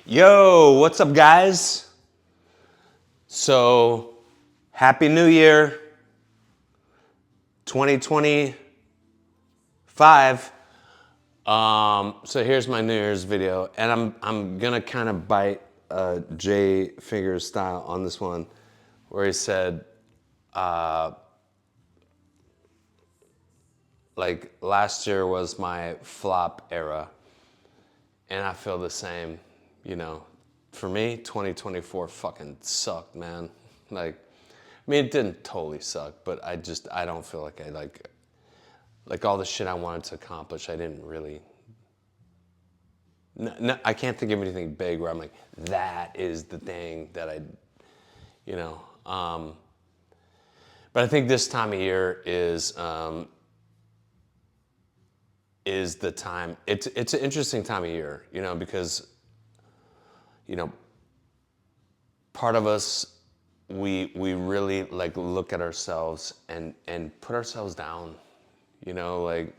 Yo, what's up, guys? So, Happy New Year 2025. So here's my New Year's video, and I'm gonna kind of bite Jay Fingers style on this one, where he said, like last year was my flop era, and I feel the same. You know, for me, 2024 fucking sucked, man. Like, I mean, it didn't totally suck, but I don't feel like I like all the shit I wanted to accomplish. I didn't really. No, I can't think of anything big where I'm like, that is the thing that you know. But I think this time of year is the time. It's an interesting time of year, you know, because you know, part of us we really like look at ourselves and put ourselves down, you know, like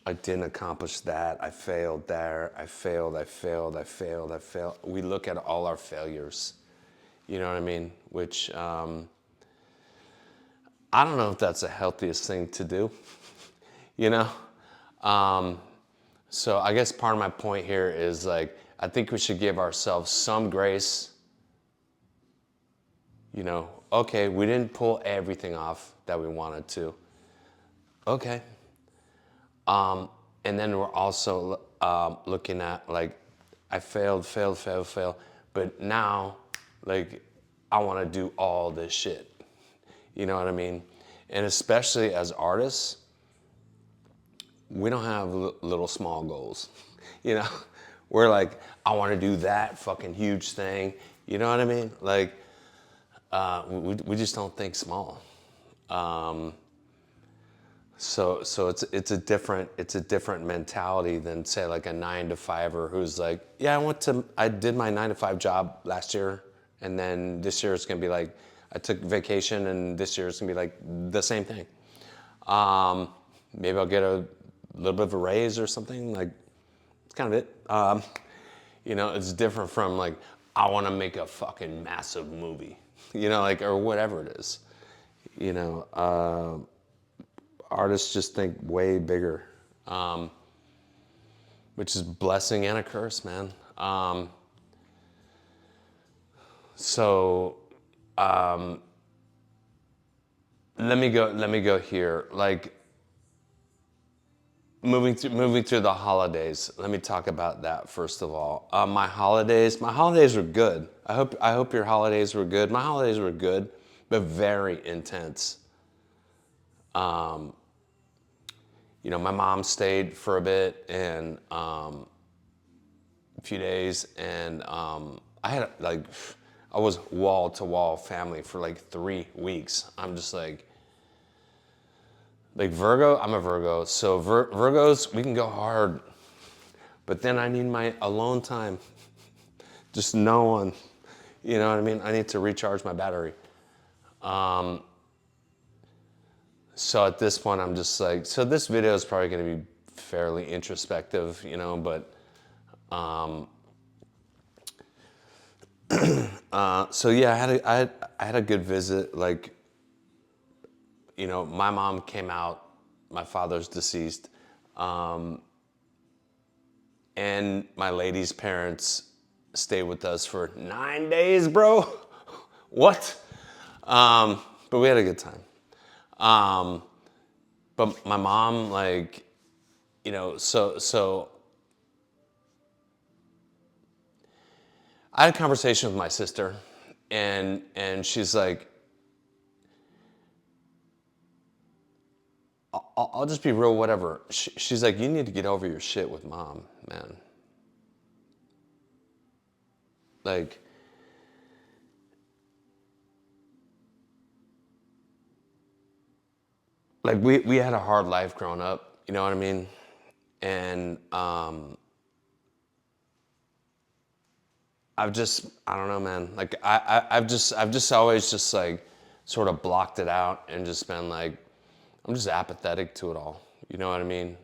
I didn't accomplish that, I failed there, I failed. We look at all our failures, you know what I mean, which I don't know if that's the healthiest thing to do, you know. So I guess part of my point here is like I think we should give ourselves some grace. You know, okay, we didn't pull everything off that we wanted to. Okay. And then we're also looking at like, I failed. But now, like, I want to do all this shit. You know what I mean? And especially as artists, we don't have little small goals. You know, we're like, I want to do that fucking huge thing. You know what I mean? Like, we just don't think small. So it's a different mentality than say like a 9 to 5er who's like, yeah, I did my 9 to 5 job last year, and then this year it's gonna be like I took vacation, and this year it's gonna be like the same thing. Maybe I'll get a little bit of a raise or something. Like, it's kind of it. You know, it's different from like I want to make a fucking massive movie. You know, like or whatever it is. You know. Artists just think way bigger, which is blessing and a curse, man. So let me go here. Like moving through the holidays. Let me talk about that first of all. My holidays were good. I hope your holidays were good. My holidays were good, but very intense. You know, my mom stayed for a bit and a few days, and I had like, I was wall to wall family for like 3 weeks. I'm just like Virgo. I'm a Virgo, so Virgos we can go hard, but then I need my alone time. Just no one, you know what I mean? I need to recharge my battery. So at this point, I'm just like, so this video is probably going to be fairly introspective, you know, but so yeah, I had a good visit. Like, you know, my mom came out, my father's deceased, and my lady's parents stayed with us for 9 days, bro. What? But we had a good time. But my mom, like, you know, so I had a conversation with my sister, and she's like, I'll just be real, whatever. She's like, you need to get over your shit with mom, man. Like, we had a hard life growing up, you know what I mean? And I don't know, man. Like I've just always just like sort of blocked it out and just been like, I'm just apathetic to it all. You know what I mean?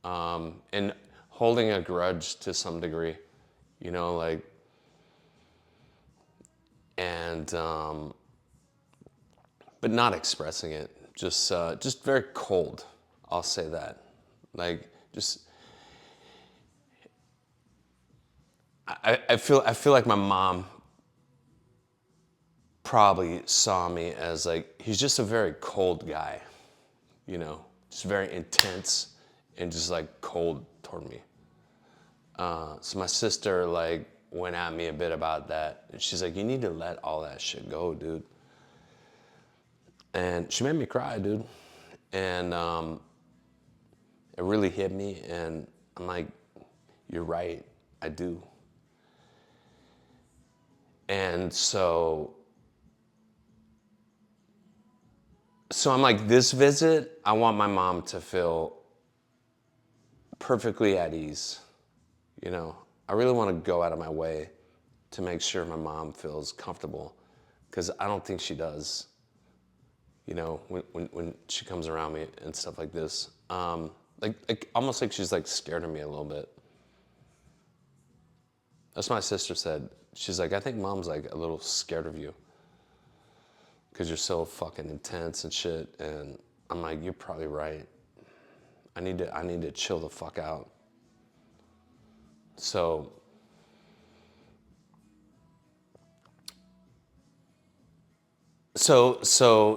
And holding a grudge to some degree, you know, like and but not expressing it. Just very cold. I'll say that. Like just I feel like my mom probably saw me as like he's just a very cold guy, you know, just very intense and just like cold toward me. So my sister like went at me a bit about that. And she's like, you need to let all that shit go, dude. And she made me cry, dude. And it really hit me. And I'm like, you're right, I do. And so I'm like, this visit, I want my mom to feel perfectly at ease. You know, I really want to go out of my way to make sure my mom feels comfortable because I don't think she does, you know, when she comes around me and stuff like this. Like almost like she's like scared of me a little bit. That's what my sister said. She's like, I think mom's like a little scared of you because you're so fucking intense and shit. And I'm like, you're probably right. I need to chill the fuck out. So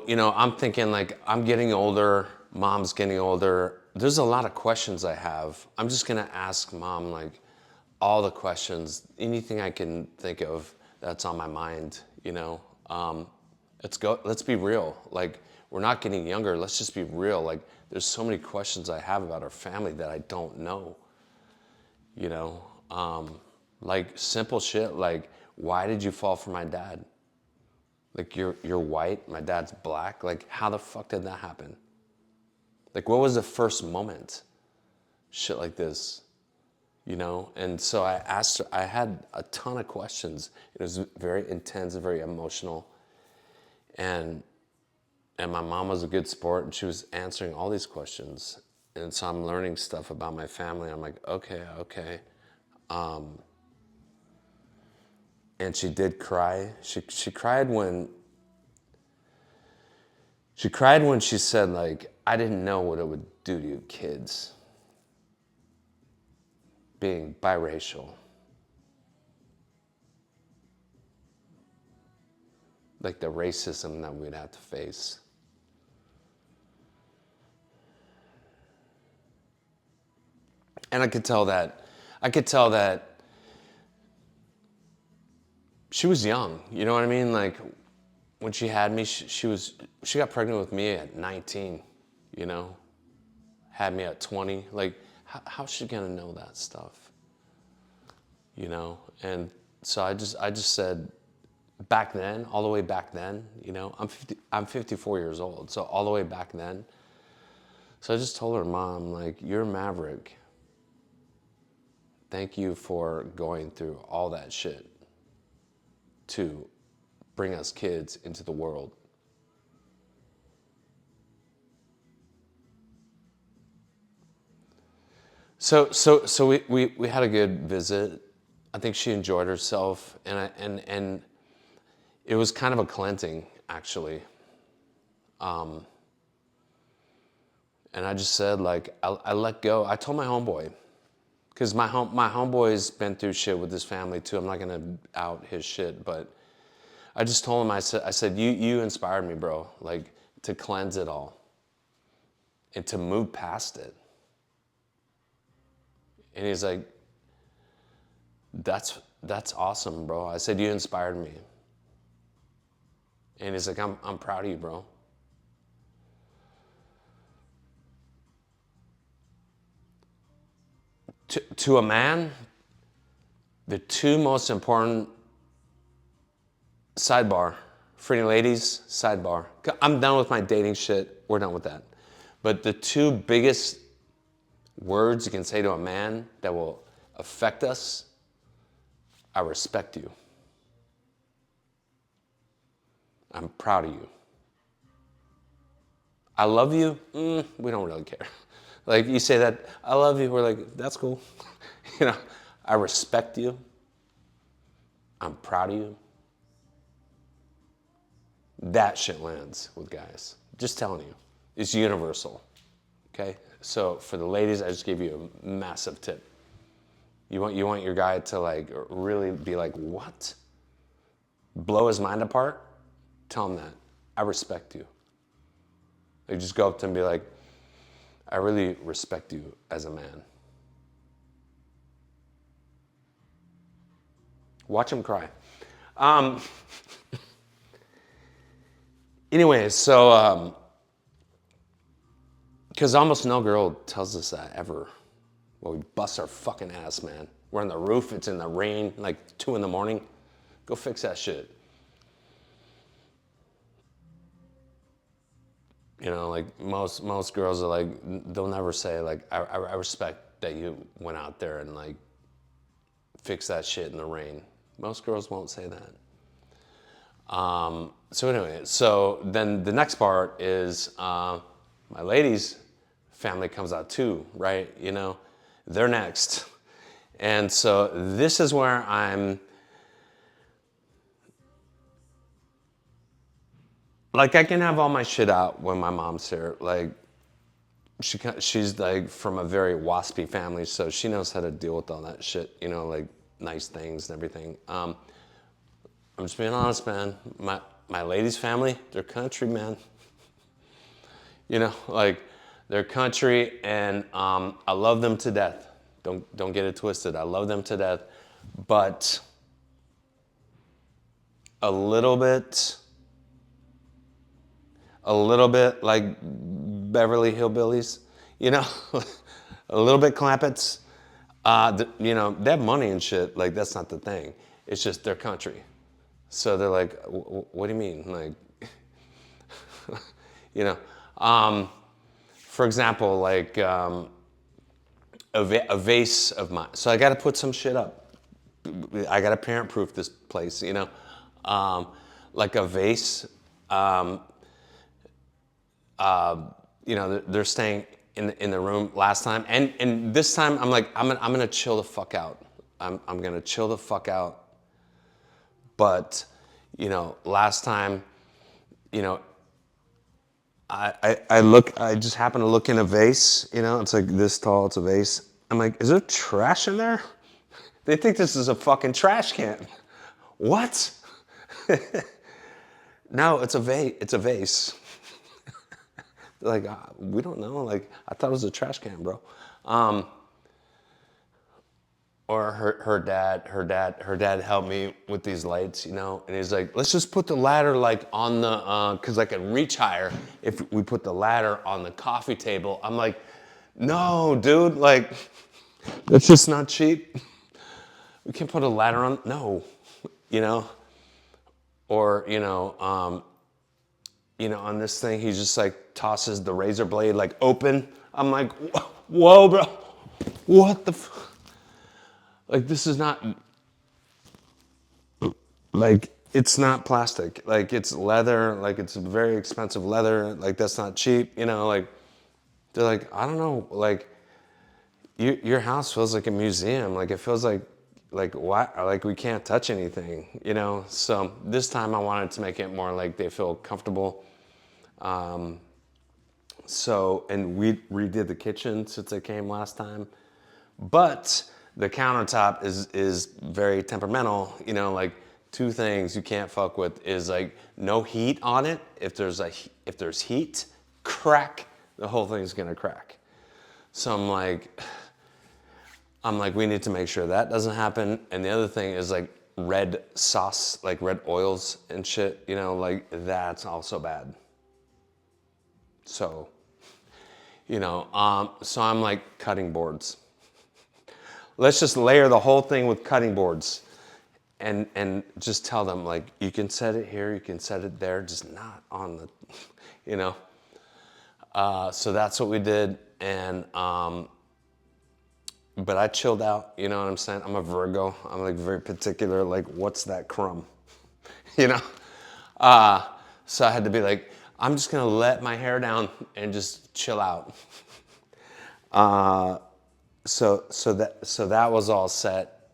you know, I'm thinking like I'm getting older, mom's getting older. There's a lot of questions I have. I'm just gonna ask mom like all the questions, anything I can think of that's on my mind, you know. Let's be real. Like we're not getting younger, let's just be real. Like there's so many questions I have about our family that I don't know, you know. Like simple shit like why did you fall for my dad? Like you're white, my dad's black. Like how the fuck did that happen? Like what was the first moment? Shit like this, you know? And so I asked her, I had a ton of questions. It was very intense, very emotional. And my mom was a good sport and she was answering all these questions. And so I'm learning stuff about my family. I'm like, okay. And she did cry. She cried when she said like, I didn't know what it would do to you kids being biracial. Like the racism that we'd have to face. And I could tell that she was young, you know what I mean? Like when she had me, she got pregnant with me at 19, you know, had me at 20. Like, how's she gonna know that stuff, you know? And so I just said, back then, all the way back then, you know, I'm 54 years old, so all the way back then. So I just told her, Mom, like, you're a maverick. Thank you for going through all that shit to bring us kids into the world. So we had a good visit. I think she enjoyed herself, and it was kind of a cleansing actually. And I just said like I let go. I told my homeboy, because my homeboy's been through shit with his family too. I'm not gonna out his shit, but I just told him, I said, you inspired me, bro, like to cleanse it all and to move past it. And he's like, that's awesome, bro. I said, you inspired me. And he's like, I'm proud of you, bro. To a man, the two most important, sidebar, for any ladies, sidebar. I'm done with my dating shit. We're done with that. But the two biggest words you can say to a man that will affect us: I respect you. I'm proud of you. I love you. We don't really care. Like you say that, I love you. We're like, that's cool. You know, I respect you. I'm proud of you. that shit lands with guys. Just telling you. It's universal. Okay? So for the ladies, I just gave you a massive tip. You want your guy to like really be like, what? Blow his mind apart? Tell him that. I respect you. Like just go up to him and be like, I really respect you as a man. Watch him cry. Anyways, so, because almost no girl tells us that ever. Well, we bust our fucking ass, man. We're on the roof, it's in the rain, like 2 a.m. Go fix that shit. You know, like most girls are like, they'll never say like, I respect that you went out there and like fix that shit in the rain. Most girls won't say that. So anyway, so then the next part is my ladies' family comes out too, right? You know, they're next. And so this is where I'm, like I can have all my shit out when my mom's here. Like she's like from a very waspy family, so she knows how to deal with all that shit, you know, like nice things and everything. I'm just being honest, man. My ladies' family, they're country, man. You know, like they're country, and I love them to death. Don't get it twisted. I love them to death, but a little bit like Beverly Hillbillies, you know, a little bit Clampets. You know, they have money and shit. Like that's not the thing. It's just their country. So they're like, what do you mean? Like, you know, for example, like a vase of mine. So I got to put some shit up. I got to parent-proof this place, you know, like a vase. You know, they're staying in the room last time, and this time I'm like, I'm gonna chill the fuck out. I'm gonna chill the fuck out. But, you know, last time, you know, I just happened to look in a vase, you know, it's like this tall, it's a vase. I'm like, is there trash in there? They think this is a fucking trash can. What? No, it's a vase. They're like, we don't know. Like, I thought it was a trash can, bro. Or her dad helped me with these lights, you know, and he's like, let's just put the ladder like on the, cause I can reach higher if we put the ladder on the coffee table. I'm like, no, dude, like, that's just not cheap. We can't put a ladder on, no, you know, or, you know, on this thing, he just like tosses the razor blade like open. I'm like, whoa, bro, what the like, this is not, like, it's not plastic. Like, it's leather. Like, it's very expensive leather. Like, that's not cheap, you know? Like, they're like, I don't know. Like, your house feels like a museum. Like, it feels like what? Like, we can't touch anything, you know? So this time I wanted to make it more like they feel comfortable. So, and we redid the kitchen since I came last time. But the countertop is very temperamental, you know, like 2 things you can't fuck with is like no heat on it. If there's heat, crack, the whole thing's gonna crack. So I'm like, we need to make sure that doesn't happen. And the other thing is like red sauce, like red oils and shit, you know, like that's also bad. So, you know, so I'm like cutting boards. Let's just layer the whole thing with cutting boards and just tell them like, you can set it here, you can set it there, just not on the, you know. So that's what we did. And, but I chilled out, you know what I'm saying? I'm a Virgo. I'm like very particular, like what's that crumb, you know? So I had to be like, I'm just gonna let my hair down and just chill out. So that was all set,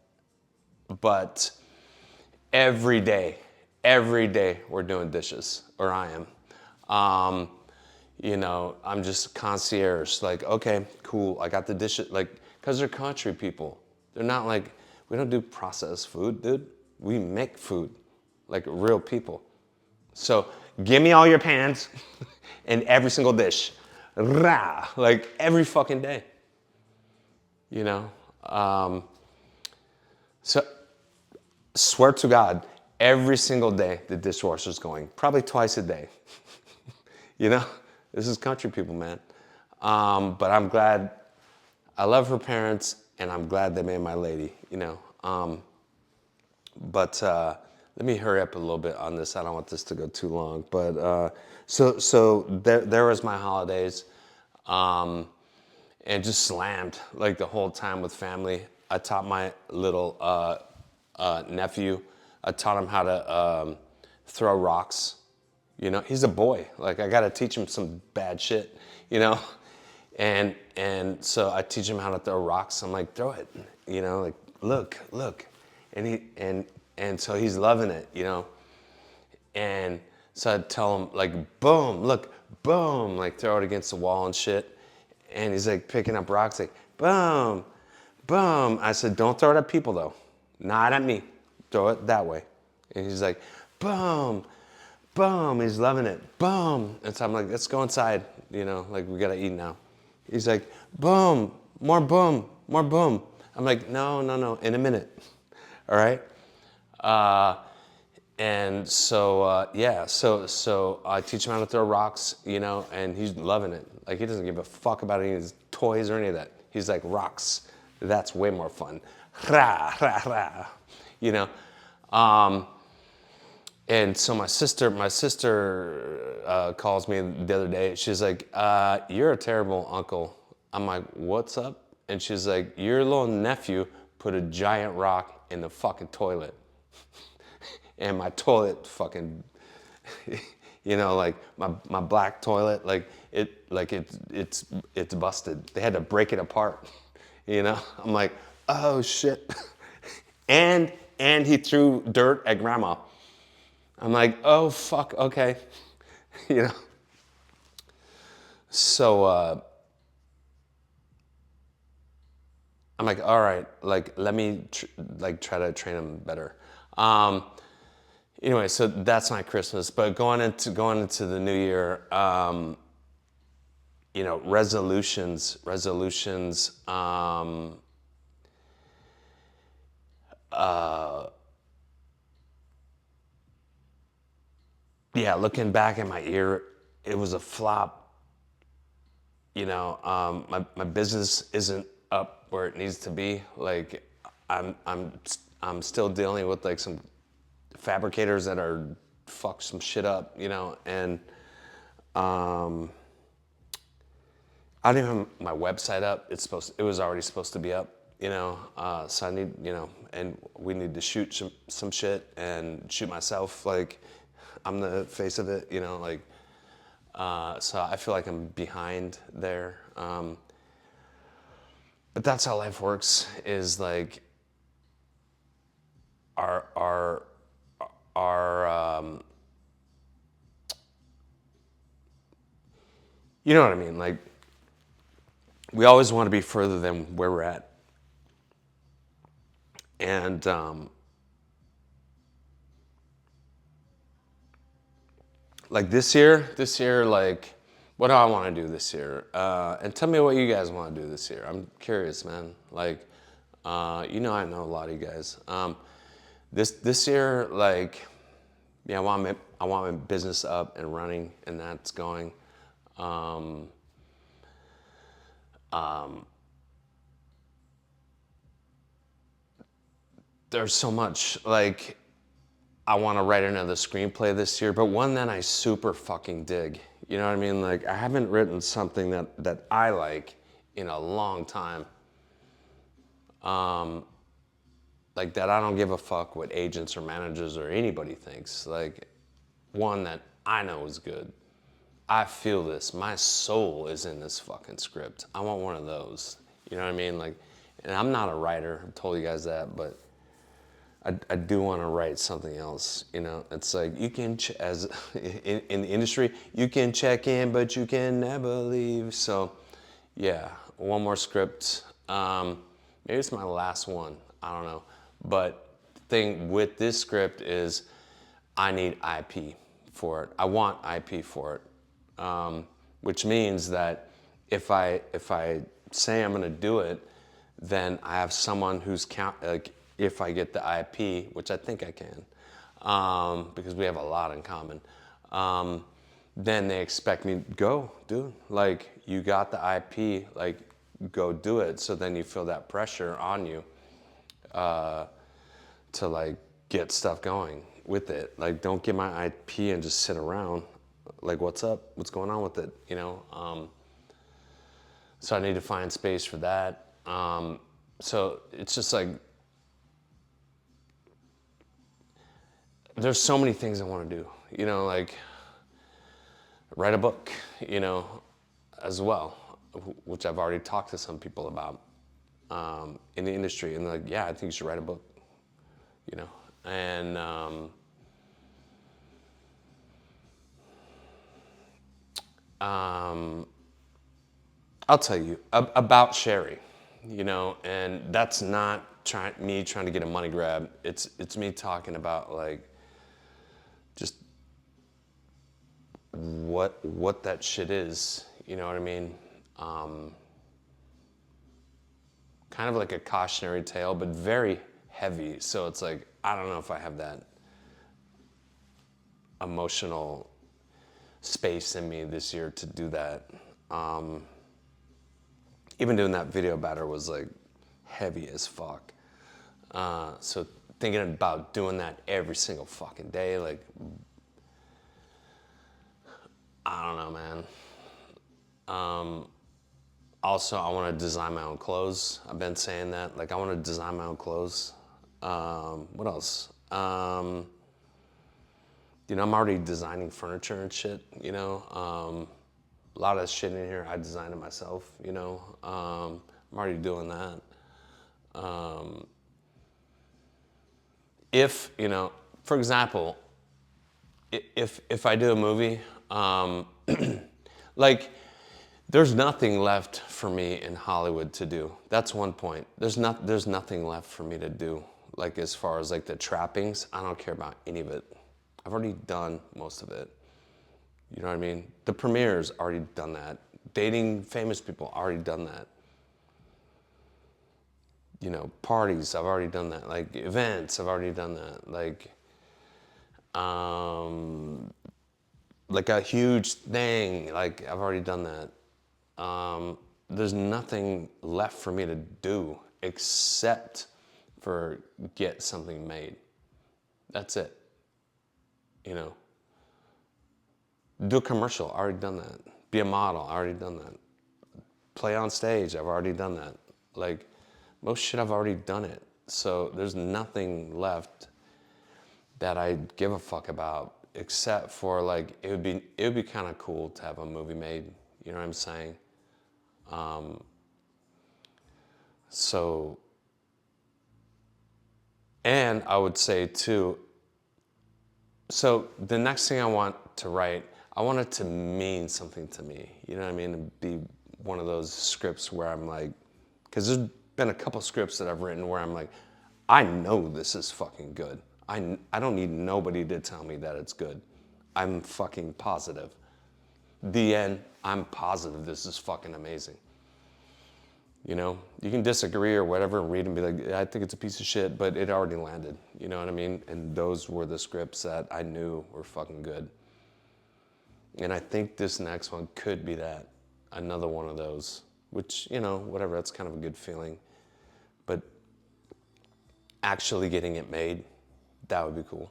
but every day every day we're doing dishes, or I am. You know, I'm just concierge. Like, okay, cool. I got the dishes. Like, because they're country people. They're not like, we don't do processed food, dude. We make food like real people. So give me all your pans and every single dish. Rah, like every fucking day. You know? So swear to God, every single day the dishwasher's going, probably twice a day. You know, this is country people, man. But I'm glad, I love her parents, and I'm glad they made my lady, you know. But let me hurry up a little bit on this. I don't want this to go too long. But so there was my holidays, and just slammed like the whole time with family. I taught my little nephew. I taught him how to throw rocks. You know, he's a boy. Like, I gotta teach him some bad shit, you know? And so I teach him how to throw rocks. I'm like, throw it, you know, like, look. And so he's loving it, you know? And so I'd tell him, like, boom, look, boom, like, throw it against the wall and shit. And he's like picking up rocks, like, boom, boom. I said, don't throw it at people though. Not at me. Throw it that way. And he's like, boom, boom. He's loving it. Boom. And so I'm like, let's go inside. You know, like, we gotta eat now. He's like, boom, more boom, more boom. I'm like, no, in a minute. All right? And so, yeah, so I teach him how to throw rocks, you know, and he's loving it. Like, he doesn't give a fuck about any of his toys or any of that. He's like, rocks, that's way more fun. Rah, rah, rah. You know? And so my sister calls me the other day. She's like, you're a terrible uncle. I'm like, what's up? And she's like, your little nephew put a giant rock in the fucking toilet. And my toilet fucking, you know, like my black toilet, it's busted. They had to break it apart, you know? I'm like, oh shit. And he threw dirt at grandma. I'm like, oh fuck, okay. You know? So I'm like, all right, like, let me try to train him better. Anyway, so that's my Christmas. But going into the new year, you know, resolutions. Yeah, looking back at my year, it was a flop. You know, my business isn't up where it needs to be. Like, I'm still dealing with like some fabricators that are fuck some shit up, you know, and I don't even have my website up. It was already supposed to be up, you know. So I need, you know, and we need to shoot some shit and shoot myself. Like, I'm the face of it, you know. Like, so I feel like I'm behind there. But that's how life works. Is like our you know what I mean? Like, we always want to be further than where we're at. And like this year, like, what do I want to do this year? And tell me what you guys want to do this year. I'm curious, man. Like, you know, I know a lot of you guys. This year, like, yeah, I want my business up and running, and that's going. There's so much, like, I want to write another screenplay this year, but one that I super fucking dig. You know what I mean? Like, I haven't written something that I like in a long time. Like, that I don't give a fuck what agents or managers or anybody thinks. Like, one that I know is good. I feel this. My soul is in this fucking script. I want one of those. You know what I mean? Like, and I'm not a writer. I've told you guys that, but I do want to write something else. You know, it's like you can as in the industry, you can check in, but you can never leave. So, yeah, one more script. Maybe it's my last one. I don't know. But the thing with this script is, I need IP for it. I want IP for it, which means that if I say I'm going to do it, then I have someone who's like, if I get the IP, which I think I can, because we have a lot in common, then they expect me, go, dude. Like, you got the IP, like, go do it. So then you feel that pressure on you to, like, get stuff going with it. Like, don't get my IP and just sit around. Like, what's up? What's going on with it? You know? So I need to find space for that. So it's just like, there's so many things I want to do, you know, like write a book, you know, as well, which I've already talked to some people about in the industry. And they're like, yeah, I think you should write a book, you know. And I'll tell you about Sherry, you know, and that's not me trying to get a money grab. It's me talking about, like, just what that shit is, you know what I mean? Kind of like a cautionary tale, but very heavy. So it's like, I don't know if I have that emotional space in me this year to do that. Even doing that video about her was like heavy as fuck. So thinking about doing that every single fucking day, like, I don't know, man. Also, I want to design my own clothes. I've been saying that. Like, I want to design my own clothes. What else? You know, I'm already designing furniture and shit, you know. A lot of shit in here, I designed it myself, you know. I'm already doing that. If, you know, for example, if I do a movie, like, there's nothing left for me in Hollywood to do. That's one point. There's nothing left for me to do. Like, as far as like the trappings, I don't care about any of it. I've already done most of it. You know what I mean? The premieres, already done that. Dating famous people, already done that. You know, parties, I've already done that. Like, events, I've already done that. Like a huge thing, like, I've already done that. There's nothing left for me to do except for get something made. That's it. You know, do a commercial, I already done that. Be a model, I already done that. Play on stage, I've already done that. Like, most shit, I've already done it. So there's nothing left that I give a fuck about, except for, like, it would be kind of cool to have a movie made. You know what I'm saying? So, and I would say too, so the next thing I want to write, I want it to mean something to me. You know what I mean? To be one of those scripts where I'm like, because there's been a couple scripts that I've written where I'm like, I know this is fucking good. I don't need nobody to tell me that it's good. I'm fucking positive. The end, I'm positive this is fucking amazing. You know, you can disagree or whatever and read and be like, I think it's a piece of shit, but it already landed. You know what I mean? And those were the scripts that I knew were fucking good. And I think this next one could be that. Another one of those, which, you know, whatever, that's kind of a good feeling. But actually getting it made, that would be cool.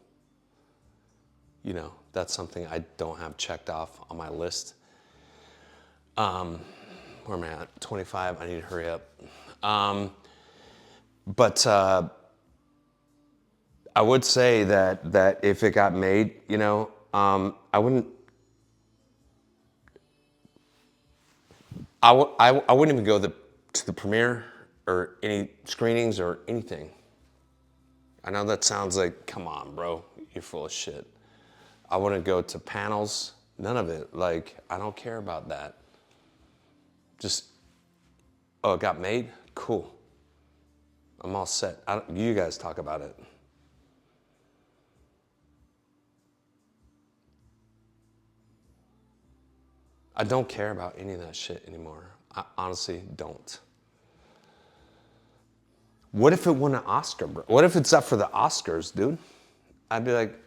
You know, that's something I don't have checked off on my list. Where am I at? 25, I need to hurry up. But I would say that if it got made, you know, I wouldn't even go to the premiere or any screenings or anything. I know that sounds like, come on, bro, you're full of shit. I wouldn't go to panels, none of it. Like, I don't care about that. Just, oh, it got made? Cool. I'm all set. You guys talk about it. I don't care about any of that shit anymore. I honestly don't. What if it won an Oscar, bro? What if it's up for the Oscars, dude? I'd be like,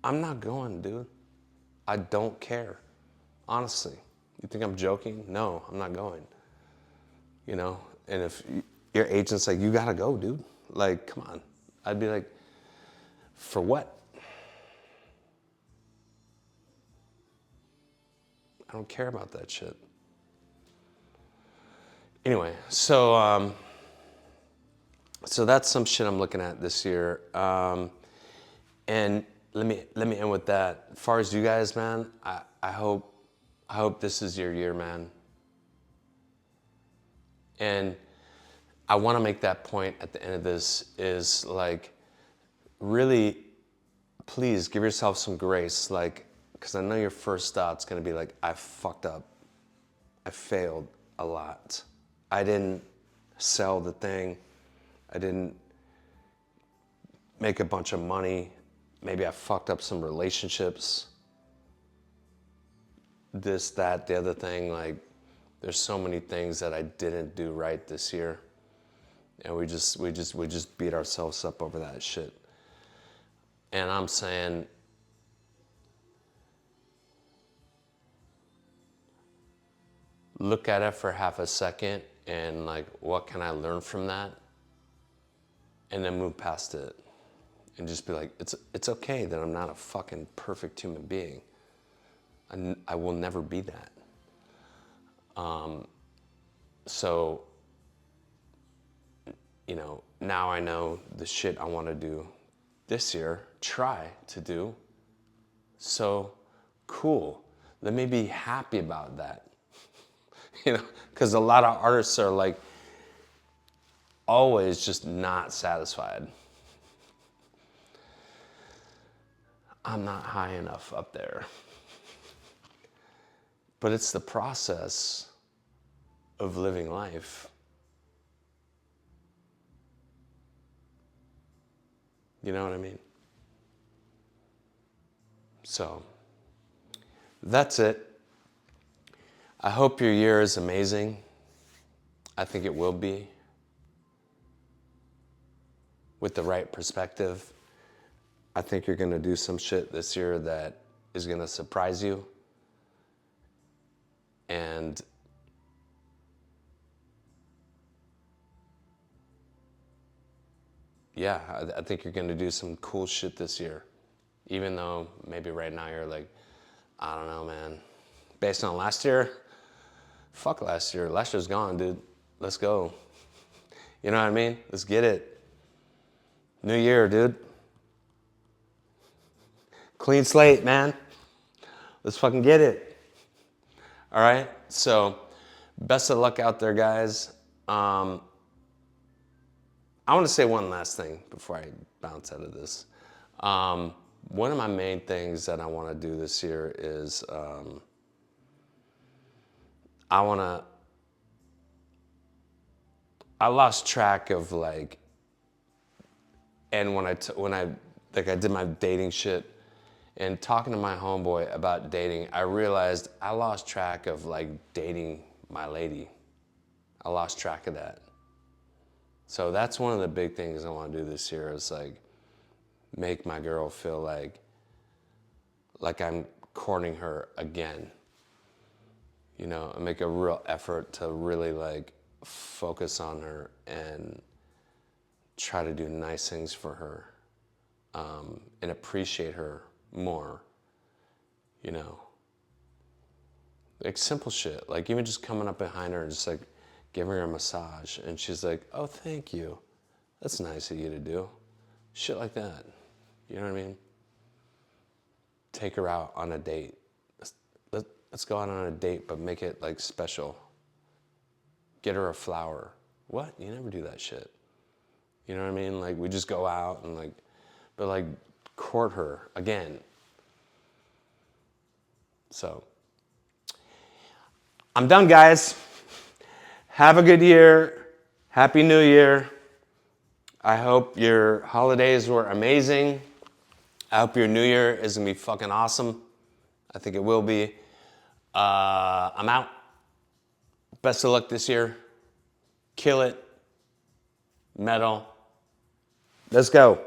I'm not going, dude. I don't care. Honestly. You think I'm joking? No, I'm not going. You know? And if your agent's like, you gotta go, dude. Like, come on. I'd be like, for what? I don't care about that shit. Anyway, so that's some shit I'm looking at this year. And let me end with that. As far as you guys, man, I hope this is your year, man. And I want to make that point at the end of this is like, really, please give yourself some grace. Like, because I know your first thought's going to be like, I fucked up. I failed a lot. I didn't sell the thing. I didn't make a bunch of money. Maybe I fucked up some relationships. This, that, the other thing. Like, there's so many things that I didn't do right this year. And we just beat ourselves up over that shit. And I'm saying, look at it for half a second and like, what can I learn from that? And then move past it. And just be like, it's okay that I'm not a fucking perfect human being. I will never be that. So, you know, now I know the shit I want to do this year, try to do. So, cool. Let me be happy about that. You know, because a lot of artists are like always just not satisfied. I'm not high enough up there. But it's the process of living life. You know what I mean? So, that's it. I hope your year is amazing. I think it will be. With the right perspective. I think you're gonna do some shit this year that is gonna surprise you. And yeah, I think you're gonna do some cool shit this year. Even though maybe right now you're like, I don't know, man. Based on last year, fuck last year. Last year's gone, dude. Let's go. You know what I mean? Let's get it. New year, dude. Clean slate, man. Let's fucking get it. All right? So, best of luck out there, guys. I want to say one last thing before I bounce out of this. One of my main things that I want to do this year is I lost track of like, and when I did my dating shit and talking to my homeboy about dating, I realized I lost track of like dating my lady. I lost track of that. So that's one of the big things I want to do this year is like make my girl feel like I'm courting her again. You know, and make a real effort to really like focus on her and try to do nice things for her and appreciate her more, you know. Like simple shit, like even just coming up behind her and just like giving her a massage and she's like, oh, thank you. That's nice of you to do. Shit like that, you know what I mean? Take her out on a date. Let's go out on a date, but make it like special. Get her a flower. What? You never do that shit. You know what I mean? Like we just go out and like, but like court her again. So I'm done, guys. Have a good year. Happy New Year. I hope your holidays were amazing. I hope your New Year is gonna be fucking awesome. I think it will be. I'm out. Best of luck this year. Kill it. Metal. Let's go.